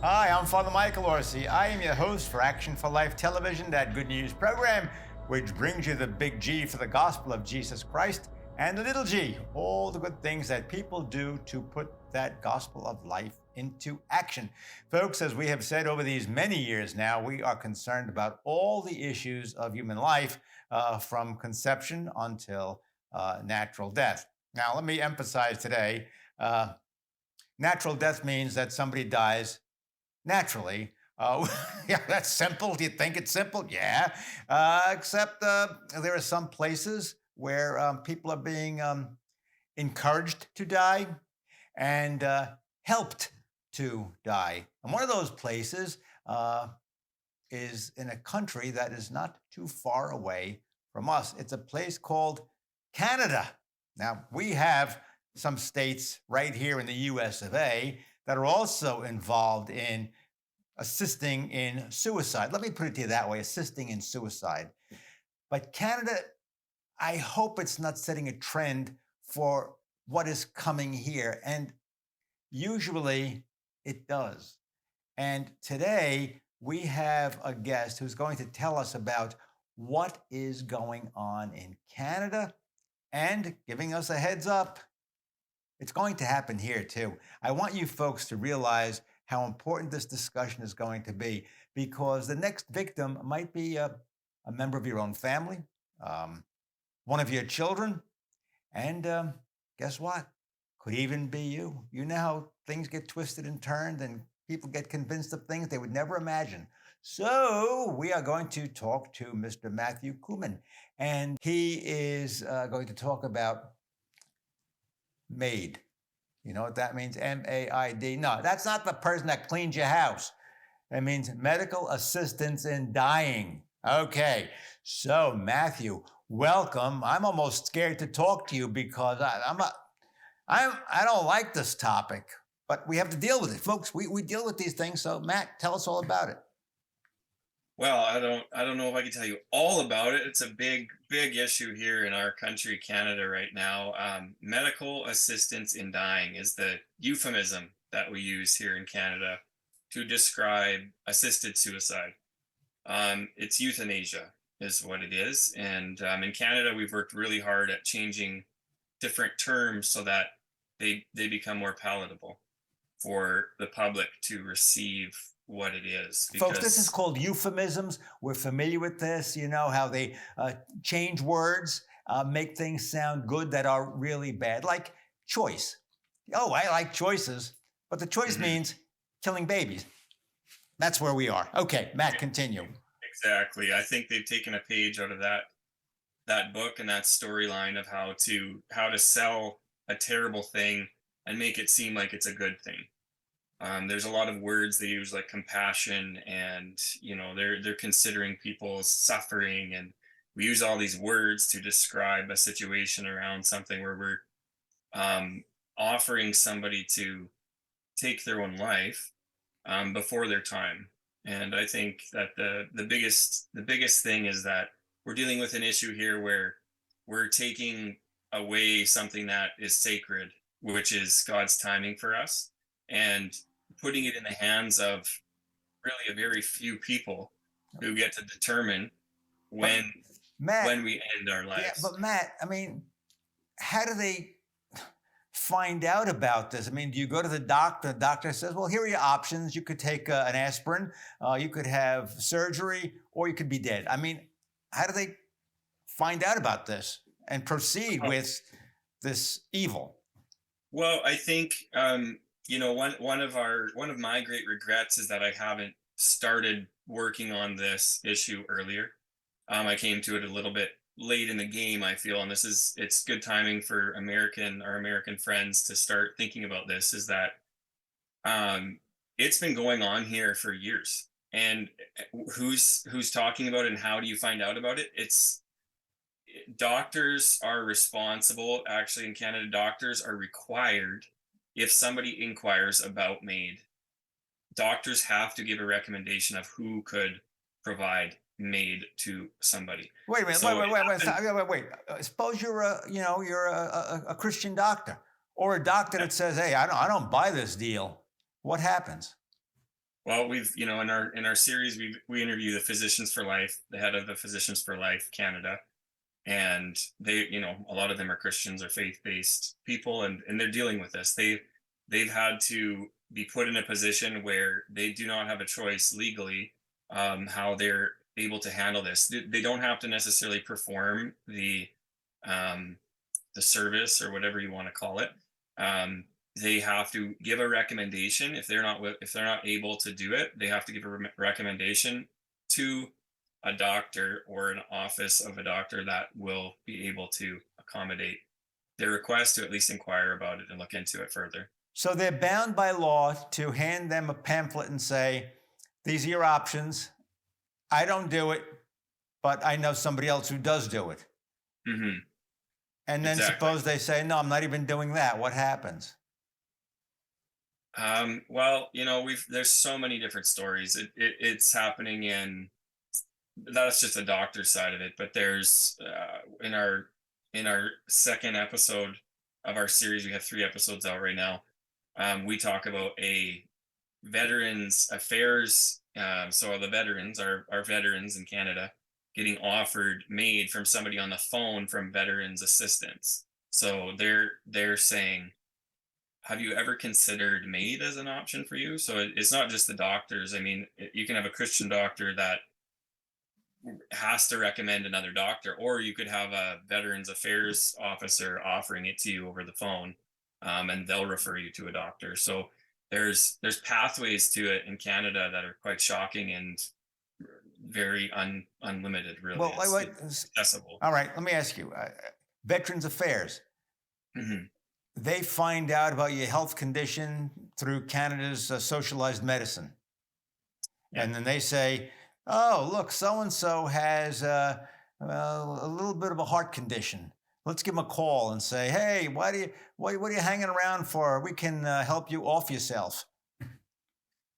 Hi, I'm Father Michael Orsi. I am your host for Action for Life Television, that good news program which brings you the big G for the gospel of Jesus Christ and the little g, all the good things that people do to put that gospel of life into action. Folks, as we have said over these many years now, we are concerned about all the issues of human life from conception until natural death. Now, let me emphasize today natural death means that somebody dies naturally. Yeah, that's simple. Do you think it's simple? Yeah. Except there are some places where people are being encouraged to die and helped to die. And one of those places is in a country that is not too far away from us. It's a place called Canada. Now, we have some states right here in the US of A that are also involved in assisting in suicide. Let me put it to you that way, assisting in suicide. But Canada, I hope it's not setting a trend for what is coming here. And usually it does. And today we have a guest who's going to tell us about what is going on in Canada and giving us a heads up. It's going to happen here too. I want you folks to realize how important this discussion is going to be because the next victim might be a member of your own family, one of your children, and guess what? Could even be you. You know how things get twisted and turned and people get convinced of things they would never imagine. So we are going to talk to Mr. Matthew Kooman, and he is going to talk about MAiD. You know what that means? MAiD. No, that's not the person that cleans your house. That means medical assistance in dying. Okay, so Matthew, welcome. I'm almost scared to talk to you because I don't like this topic, but we have to deal with it, folks. We deal with these things. So Matt, tell us all about it. Well, I don't know if I can tell you all about it. It's a big issue here in our country, Canada, right now. Medical assistance in dying is the euphemism that we use here in Canada to describe assisted suicide. It's euthanasia is what it is, and in Canada, we've worked really hard at changing different terms so that they become more palatable for the public to receive what it is Folks, this is because called euphemisms. We're familiar with this. You know how they change words, make things sound good that are really bad, like choice. Oh, I like choices, but the choice Mhm. means killing babies. That's where we are. Okay, Matt, continue. Exactly. I think they've taken a page out of that book and that storyline of how to sell a terrible thing and make it seem like it's a good thing. There's a lot of words they use like compassion and they're considering people's suffering, and we use all these words to describe a situation around something where we're um, offering somebody to take their own life before their time. And I think that the biggest thing is that we're dealing with an issue here where we're taking away something that is sacred, which is God's timing for us, and putting it in the hands of really a very few people who get to determine But when Matt, when we end our yeah, lives. but Matt, I mean, how do they find out about this? I mean, do you go to the doctor? The doctor says, well, here are your options. You could take an aspirin, you could have surgery, or you could be dead. I mean, how do they find out about this and proceed with this evil? Well, I think one of my great regrets is that I haven't started working on this issue earlier. I came to it a little bit late in the game, I feel, and it's good timing for our American friends to start thinking about this. Is that um, it's been going on here for years, and who's talking about it, and how do you find out about it? It's doctors are responsible. Actually, in Canada, doctors are required, if somebody inquires about MAiD, doctors have to give a recommendation of who could provide MAiD to somebody. Wait a minute. Wait, So it wait, wait, wait, happened. wait, wait, wait. Suppose you're you're a Christian doctor or a doctor that says, "Hey, I don't buy this deal." What happens? Well, we've, in our series, we interview the Physicians for Life, the head of the Physicians for Life Canada, and they, a lot of them are Christians or faith-based people, and they're dealing with this. They've had to be put in a position where they do not have a choice legally, how they're able to handle this. They don't have to necessarily perform um, the service or whatever you want to call it. Um, they have to give a recommendation. If they're not able to do it, they have to give a recommendation to a doctor or an office of a doctor that will be able to accommodate their request, to at least inquire about it and look into it further. So they're bound by law to hand them a pamphlet and say, these are your options. I don't do it, but I know somebody else who does do it. Hmm. And then Exactly. suppose they say, no, I'm not even doing that. What happens? Well, there's so many different stories. It's happening in, that's just the doctor side of it, but there's in our second episode of our series, we have 3 episodes out right now. We talk about a veterans affairs. So the veterans are veterans in Canada getting offered MAiD from somebody on the phone from veterans assistance. So they're saying, have you ever considered MAiD as an option for you? So it's not just the doctors. I mean, you can have a Christian doctor that has to recommend another doctor, or you could have a veterans affairs officer offering it to you over the phone, and they'll refer you to a doctor. So there's pathways to it in Canada that are quite shocking and very unlimited. Really, Well, it's accessible. all right, let me ask you, Veterans Affairs, Hmm. they find out about your health condition through Canada's socialized medicine. Yeah. And then they say, oh, look, so-and-so has a little bit of a heart condition. Let's give them a call and say, hey, what are you hanging around for? We can help you off yourself.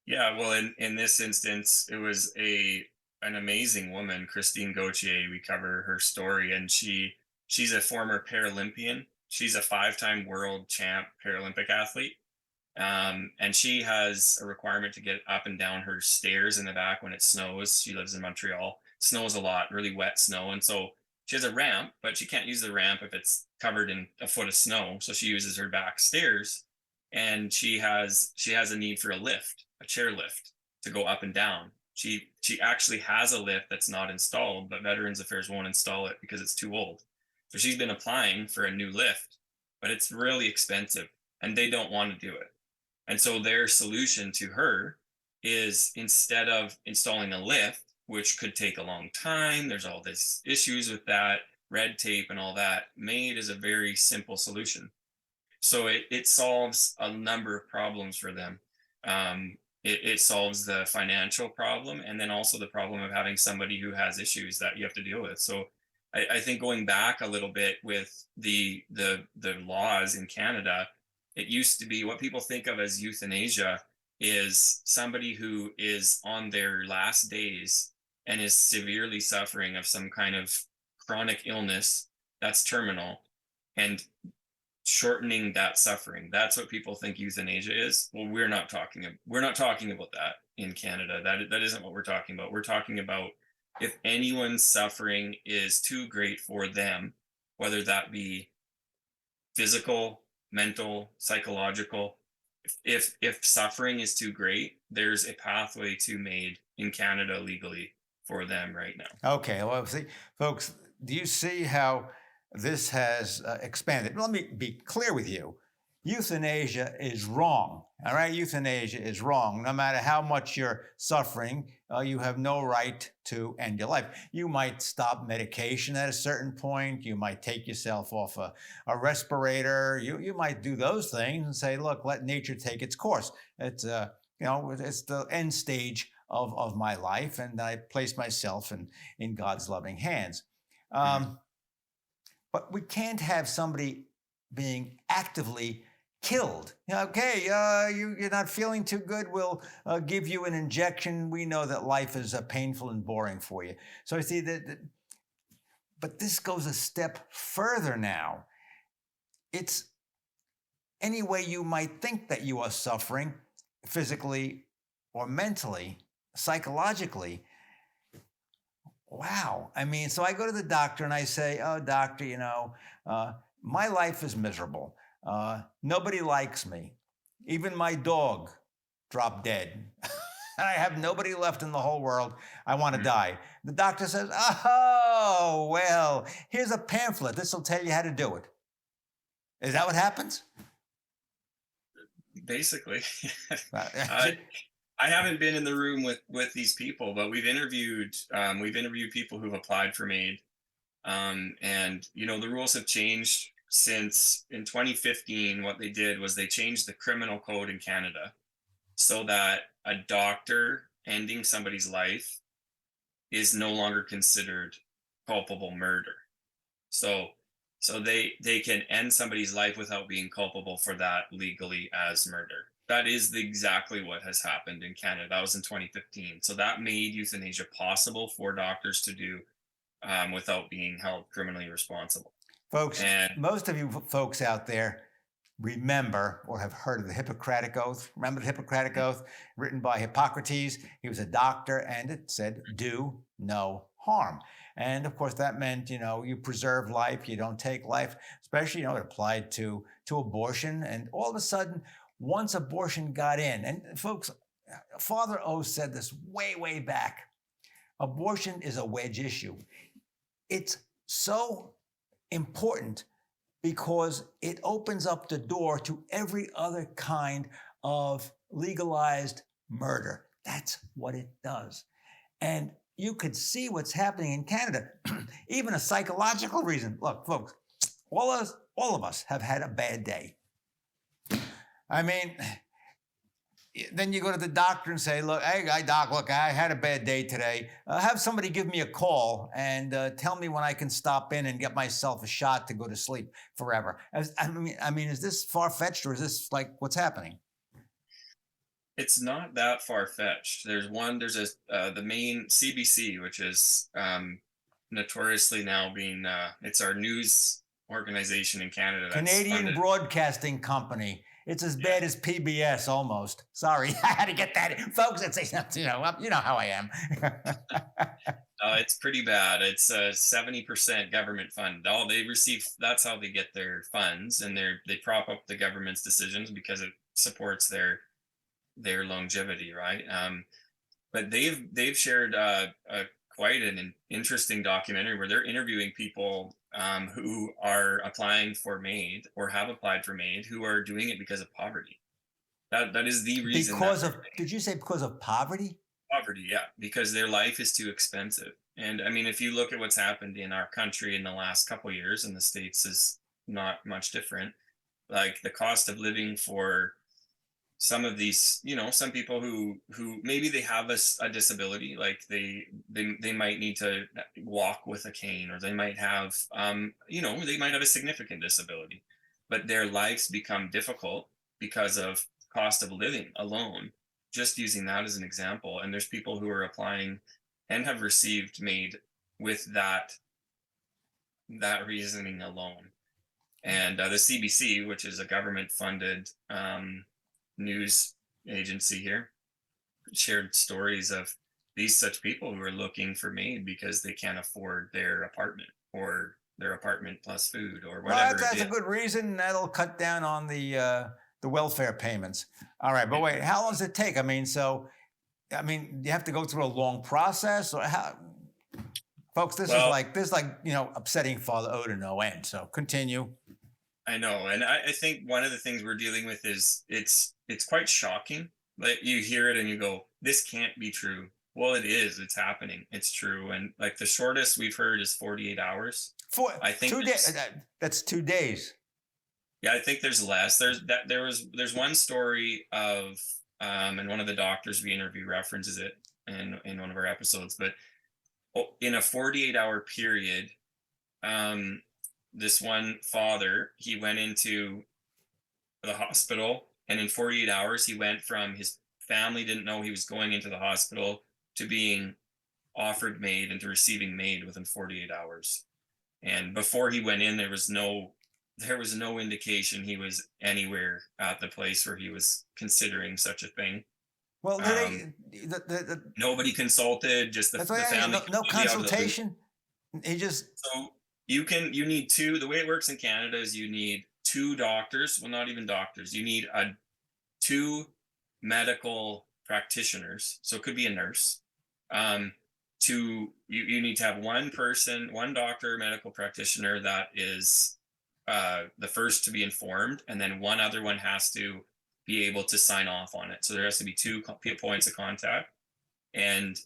Yeah, well, in this instance, it was an amazing woman, Christine Gautier. We cover her story, and she's a former Paralympian. She's a 5-time world champ Paralympic athlete, and she has a requirement to get up and down her stairs in the back when it snows. She lives in Montreal. It snows a lot, really wet snow, and so she has a ramp, but she can't use the ramp if it's covered in a foot of snow. So she uses her back stairs, and she has a need for a lift, a chair lift, to go up and down. She actually has a lift that's not installed, but Veterans Affairs won't install it because it's too old. So she's been applying for a new lift, but it's really expensive, and they don't want to do it. And so their solution to her is, instead of installing a lift, which could take a long time, there's all these issues with that, red tape and all that, MAiD is a very simple solution. So it solves a number of problems for them. It solves the financial problem, and then also the problem of having somebody who has issues that you have to deal with. So I think going back a little bit with the laws in Canada, it used to be, what people think of as euthanasia is somebody who is on their last days and is severely suffering of some kind of chronic illness that's terminal, and shortening that suffering. That's what people think euthanasia is. Well, we're not talking about that in Canada. That isn't what we're talking about. We're talking about, if anyone's suffering is too great for them, whether that be physical, mental, psychological, if suffering is too great, there's a pathway to MAiD in Canada legally for them right now. Okay, well, see, folks, do you see how this has expanded? Let me be clear with you. Euthanasia is wrong. All right, euthanasia is wrong. No matter how much you're suffering, you have no right to end your life. You might stop medication at a certain point. You might take yourself off a respirator. You might do those things and say, look, let nature take its course. It's it's the end stage of my life, and I place myself in God's loving hands. Mhm. But we can't have somebody being actively killed. Okay, you're not feeling too good. We'll give you an injection. We know that life is painful and boring for you. So I see that, but this goes a step further now. It's any way you might think that you are suffering physically or mentally, psychologically. Wow. I mean, so I go to the doctor and I say, "Oh, doctor, my life is miserable. Nobody likes me. Even my dog dropped dead. I have nobody left in the whole world. I want to die." The doctor says, "Oh, well, here's a pamphlet. This will tell you how to do it." Is that what happens? Basically. I haven't been in the room with these people, but we've interviewed people who've applied for MAiD, and the rules have changed since in 2015. What they did was they changed the criminal code in Canada so that a doctor ending somebody's life is no longer considered culpable murder. So they can end somebody's life without being culpable for that legally as murder. That is exactly what has happened in Canada. That was in 2015. So that made euthanasia possible for doctors to do without being held criminally responsible. Folks, most of you folks out there remember or have heard of the Hippocratic Oath. Remember the Hippocratic Oath written by Hippocrates? He was a doctor, and it said, "Do no harm." And of course, that meant, you preserve life, you don't take life, especially, it applied to abortion. And all of a sudden, once abortion got in, and folks, Father O said this way, way back, abortion is a wedge issue. It's so important because it opens up the door to every other kind of legalized murder. That's what it does. And you could see what's happening in Canada. Even a psychological reason. Look, folks, all of us have had a bad day. I mean, then you go to the doctor and say, "Look, hey, doc, look, I had a bad day today. Have somebody give me a call and tell me when I can stop in and get myself a shot to go to sleep forever." I mean, is this far-fetched, or is this like what's happening? It's not that far-fetched. There's the main CBC, which is notoriously now being it's our news organization in Canada. Canadian Broadcasting Company. It's as bad as PBS almost. Sorry, I had to get that in. Folks, it's you know how I am. It's pretty bad. It's 70% government fund. All they receive, that's how they get their funds, and they prop up the government's decisions because it supports their longevity, right? But they've shared quite an interesting documentary where they're interviewing people who are applying for MAiD or have applied for MAiD who are doing it because of poverty. That is the reason. Did you say because of poverty? Poverty, yeah, because their life is too expensive. And I mean, if you look at what's happened in our country in the last couple of years, in the States is not much different. Like the cost of living for some of these, some people who maybe they have a disability, like they might need to walk with a cane, or they might have they might have a significant disability, but their lives become difficult because of cost of living alone. Just using that as an example. And there's people who are applying and have received MAiD with that reasoning alone. And the CBC, which is a government funded news agency here, shared stories of these such people who are looking for MAiD because they can't afford their apartment, or their apartment plus food, or whatever. Well, that's a good reason. That'll cut down on the welfare payments. All right, but wait, how long does it take? You have to go through a long process, or how? Folks, this is like upsetting Father O to no end. So continue. I know, and I think one of the things we're dealing with is it's quite shocking. Like you hear it and you go, "This can't be true." Well, it is. It's happening. It's true. And like the shortest we've heard is 48 hours. I think 2 days. That's 2 days. Yeah, I think there's less. There's one story of and one of the doctors we interview references it in one of our episodes, but in a 48-hour period, this one father, he went into the hospital, and in 48 hours he went from his family didn't know he was going into the hospital to being offered MAiD and to receiving MAiD within 48 hours. And before he went in, there was no indication he was anywhere at the place where he was considering such a thing. Well, Nobody consulted, just the that's why family. no consultation. He just. So you need two. The way it works in Canada is you need two doctors. Well, not even doctors. You need two medical practitioners. So it could be a nurse. You need to have one person, one doctor, medical practitioner that is the first to be informed, and then one other one has to be able to sign off on it. So there has to be two points of contact, and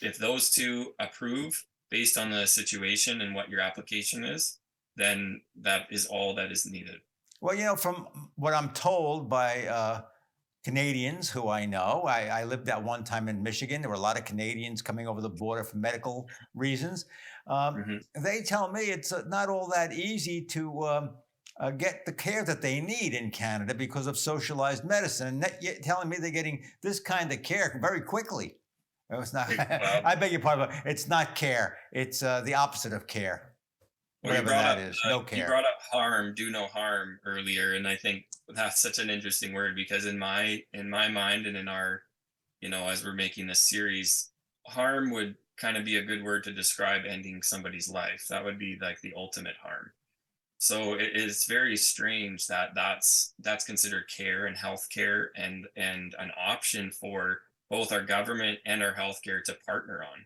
if those two approve based on the situation and what your application is, then that is all that is needed. Well, from what I'm told by Canadians who I know, I lived at one time in Michigan. There were a lot of Canadians coming over the border for medical reasons. They tell me it's not all that easy to get the care that they need in Canada because of socialized medicine. And you're telling me they're getting this kind of care very quickly. It's not. I beg your pardon. It's not care. It's the opposite of care. Whatever that is. No care. You brought up harm, do no harm earlier, and I think that's such an interesting word because in my mind and in our, as we're making this series, harm would kind of be a good word to describe ending somebody's life. That would be like the ultimate harm. So it is very strange that that's considered care and healthcare and an option for both our government and our healthcare to partner on,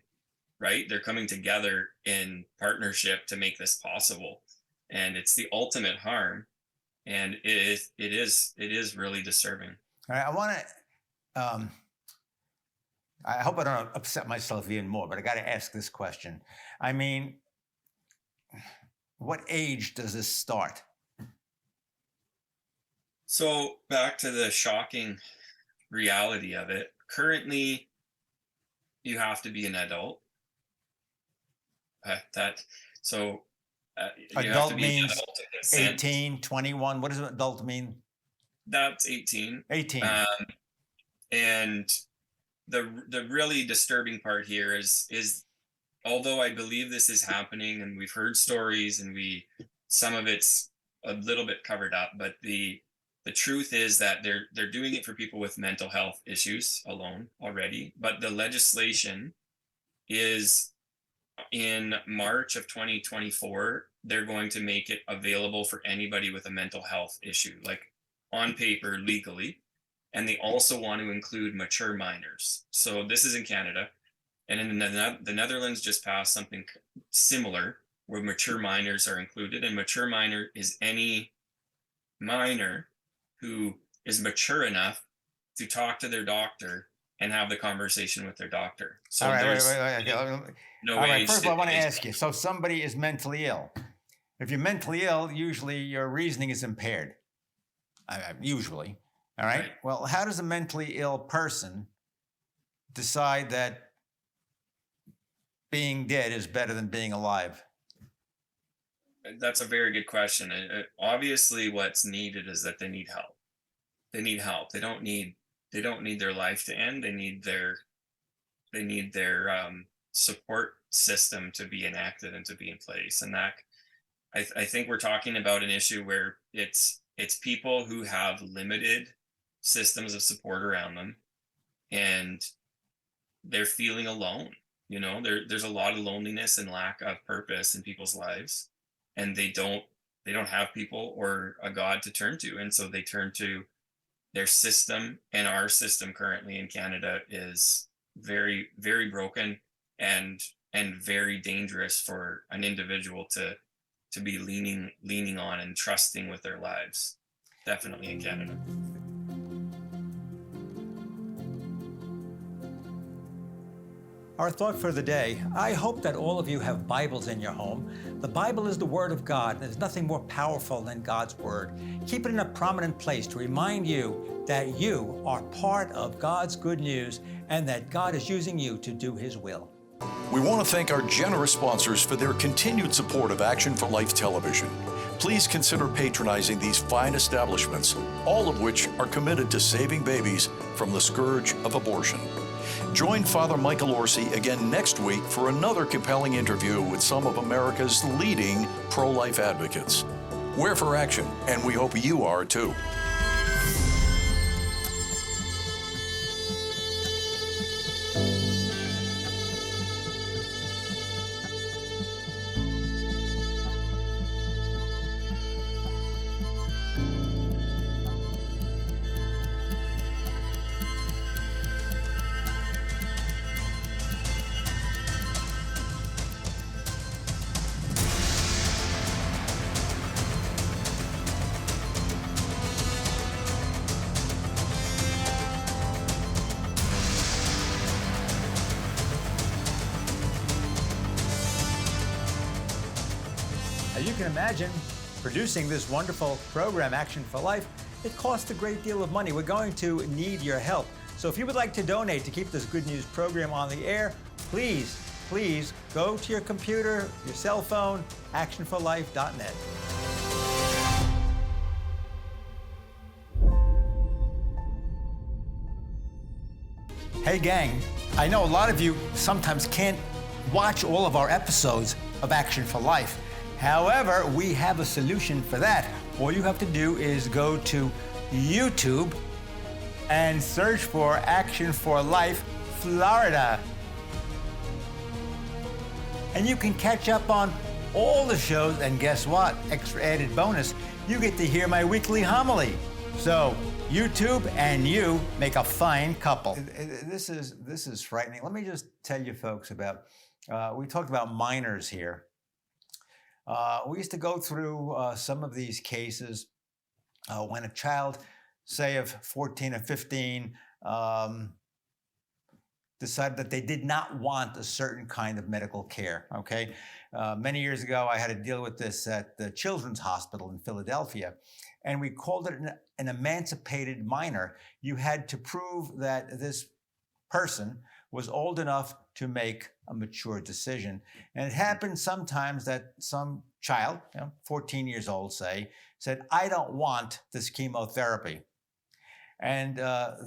right? They're coming together in partnership to make this possible, and it's the ultimate harm, and it is really disturbing. All right, I want to. I hope I don't upset myself even more, but I got to ask this question. I mean, what age does this start? So back to the shocking reality of it. Currently, you have to be an adult. Adult means 18, 21. What does adult mean? That's 18. 18. And the really disturbing part here is although I believe this is happening and we've heard stories and some of it's a little bit covered up, but the truth is that they're doing it for people with mental health issues alone already. But the legislation is in March of 2024, they're going to make it available for anybody with a mental health issue, like on paper, legally. And they also want to include mature minors. So this is in Canada. And in the Netherlands just passed something similar where mature minors are included. And mature minor is any minor who is mature enough to talk to their doctor and have the conversation with their doctor. So all right, there's no all right, first of all, I want to ask you, so somebody is mentally ill. If you're mentally ill, usually your reasoning is impaired. Usually. All right? Well, how does a mentally ill person decide that being dead is better than being alive? That's a very good question. Obviously, what's needed is that they need help. They need help. They don't need their life to end. They need their support system to be enacted and to be in place. And that I think we're talking about an issue where it's people who have limited systems of support around them, and they're feeling alone. There's a lot of loneliness and lack of purpose in people's lives, and they don't have people or a God to turn to, and so they turn to their system. And our system currently in Canada is very, very broken and very dangerous for an individual to be leaning on and trusting with their lives. Definitely in Canada. Our thought for the day: I hope that all of you have Bibles in your home. The Bible is the Word of God. There's nothing more powerful than God's Word. Keep it in a prominent place to remind you that you are part of God's good news and that God is using you to do His will. We want to thank our generous sponsors for their continued support of Action for Life Television. Please consider patronizing these fine establishments, all of which are committed to saving babies from the scourge of abortion. Join Father Michael Orsi again next week for another compelling interview with some of America's leading pro-life advocates. We're for action, and we hope you are too. As you can imagine, producing this wonderful program, Action for Life, it costs a great deal of money. We're going to need your help. So if you would like to donate to keep this good news program on the air, please go to your computer, your cell phone, actionforlife.net. Hey gang, I know a lot of you sometimes can't watch all of our episodes of Action for Life. However, we have a solution for that. All you have to do is go to YouTube and search for Action for Life Florida. And you can catch up on all the shows, and guess what? Extra added bonus, you get to hear my weekly homily. So YouTube and you make a fine couple. This is frightening. Let me just tell you folks about, we talked about minors here. We used to go through some of these cases when a child, say of 14 or 15, decided that they did not want a certain kind of medical care, okay? Many years ago, I had to deal with this at the Children's Hospital in Philadelphia, and we called it an emancipated minor. You had to prove that this person was old enough to make a mature decision. And it happened sometimes that some child, 14 years old, say, said, I don't want this chemotherapy. And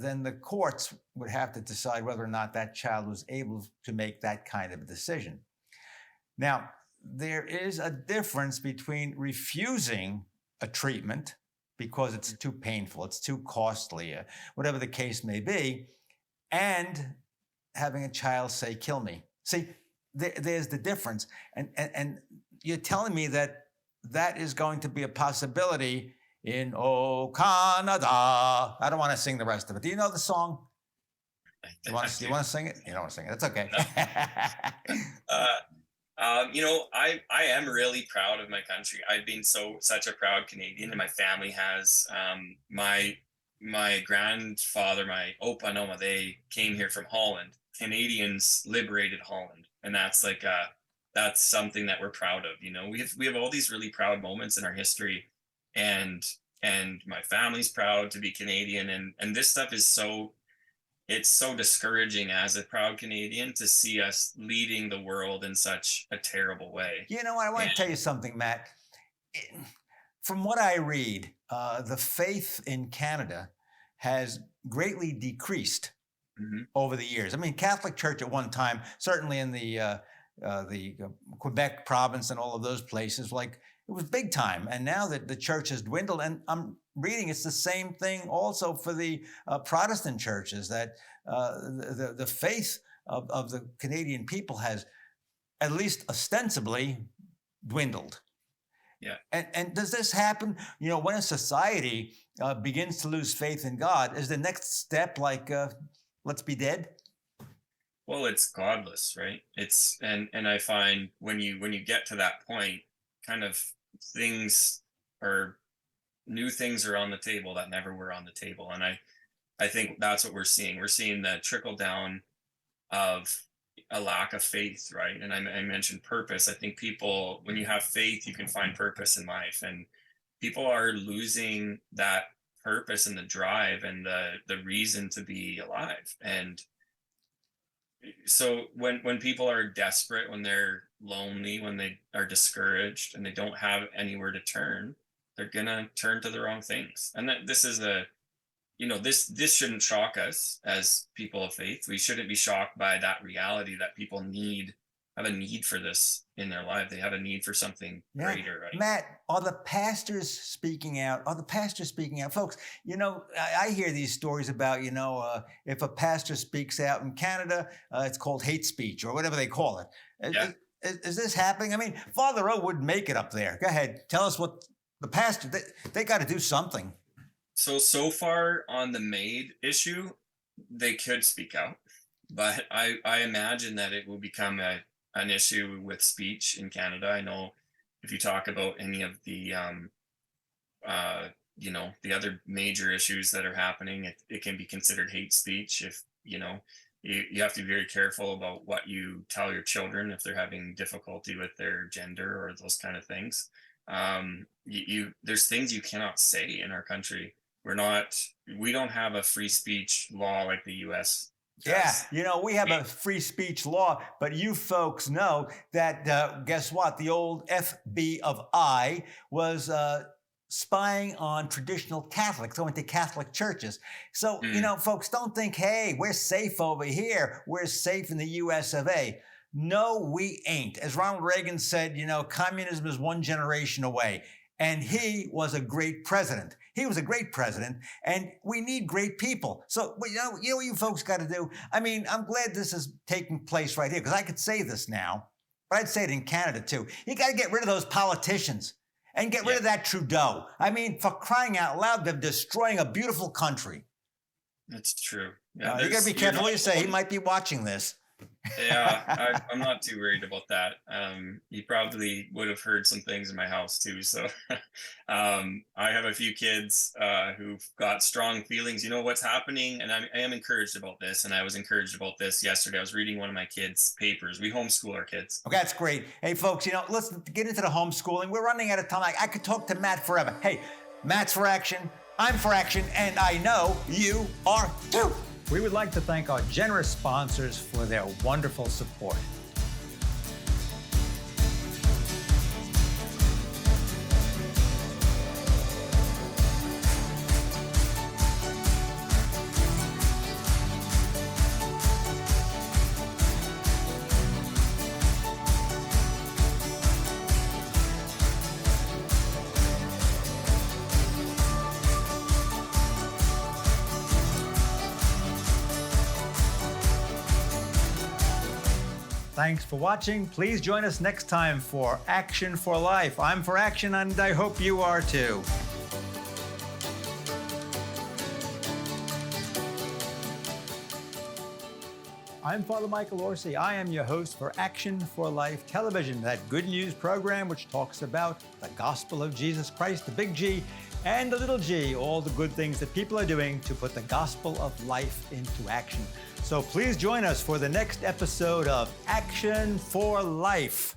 then the courts would have to decide whether or not that child was able to make that kind of a decision. Now, there is a difference between refusing a treatment because it's too painful, it's too costly, whatever the case may be, and having a child say, kill me. See, there's the difference. And you're telling me that that is going to be a possibility in Oh Canada. I don't want to sing the rest of it. Do you know the song? You want to sing it? You don't want to sing it. That's okay. I am really proud of my country. I've been such a proud Canadian, and my family has. My grandfather, my Opa and Oma, they came here from Holland. Canadians liberated Holland, and that's something that we're proud of. We have all these really proud moments in our history, and my family's proud to be Canadian, and this stuff is it's so discouraging as a proud Canadian to see us leading the world in such a terrible way. You know what? I want to tell you something, Matt. From what I read, the faith in Canada has greatly decreased over the years. I mean, Catholic Church at one time, certainly in the Quebec province and all of those places, like it was big time. And now that the church has dwindled, and I'm reading it's the same thing also for the Protestant churches, that the faith of the Canadian people has, at least ostensibly, dwindled. Yeah. And does this happen, when a society begins to lose faith in God? Is the next step like, let's be dead? Well, it's godless, right? It's and I find when you get to that point, kind of new things are on the table that never were on the table. And I think that's what we're seeing. We're seeing the trickle down of a lack of faith, right? And I mentioned purpose. I think people, when you have faith, you can find purpose in life, and people are losing that purpose and the drive and the reason to be alive. And so when people are desperate, when they're lonely, when they are discouraged and they don't have anywhere to turn, they're gonna turn to the wrong things. And that this is this shouldn't shock us as people of faith. We shouldn't be shocked by that reality that people have a need for this in their life. They have a need for something greater, right? Matt, are the pastors speaking out? Folks, I hear these stories about, if a pastor speaks out in Canada, it's called hate speech or whatever they call it. Yeah. Is this happening? I mean, Father O would make it up there. Go ahead. Tell us what the pastor, they got to do something. So far on the MAiD issue, they could speak out, but I imagine that it will become an issue with speech in Canada. I know if you talk about any of the the other major issues that are happening, it can be considered hate speech if you have to be very careful about what you tell your children if they're having difficulty with their gender or those kind of things. There's things you cannot say in our country. We don't have a free speech law like the US does. Yeah, we have a free speech law, but you folks know that, guess what? The old FB of I was spying on traditional Catholics, going to Catholic churches. So, folks, don't think, hey, we're safe over here. We're safe in the US of A. No, we ain't. As Ronald Reagan said, communism is one generation away. And he was a great president. He was a great president, and we need great people. So, what you folks got to do? I mean, I'm glad this is taking place right here, because I could say this now, but I'd say it in Canada too. You got to get rid of those politicians and get rid of that Trudeau. I mean, for crying out loud, they're destroying a beautiful country. That's true. Yeah, you got to be careful what you say. He might be watching this. Yeah, I'm not too worried about that. He probably would have heard some things in my house too. So I have a few kids who've got strong feelings. You know what's happening, and I am encouraged about this, and I was encouraged about this yesterday. I was reading one of my kids' papers. We homeschool our kids. Okay, that's great. Hey, folks, let's get into the homeschooling. We're running out of time. I could talk to Matt forever. Hey, Matt's for action, I'm for action, and I know you are too. We would like to thank our generous sponsors for their wonderful support. Thanks for watching. Please join us next time for Action for Life. I'm for action, and I hope you are too. I'm Father Michael Orsi. I am your host for Action for Life Television, that good news program which talks about the gospel of Jesus Christ, the big G, and the little g, all the good things that people are doing to put the gospel of life into action. So please join us for the next episode of Action for Life.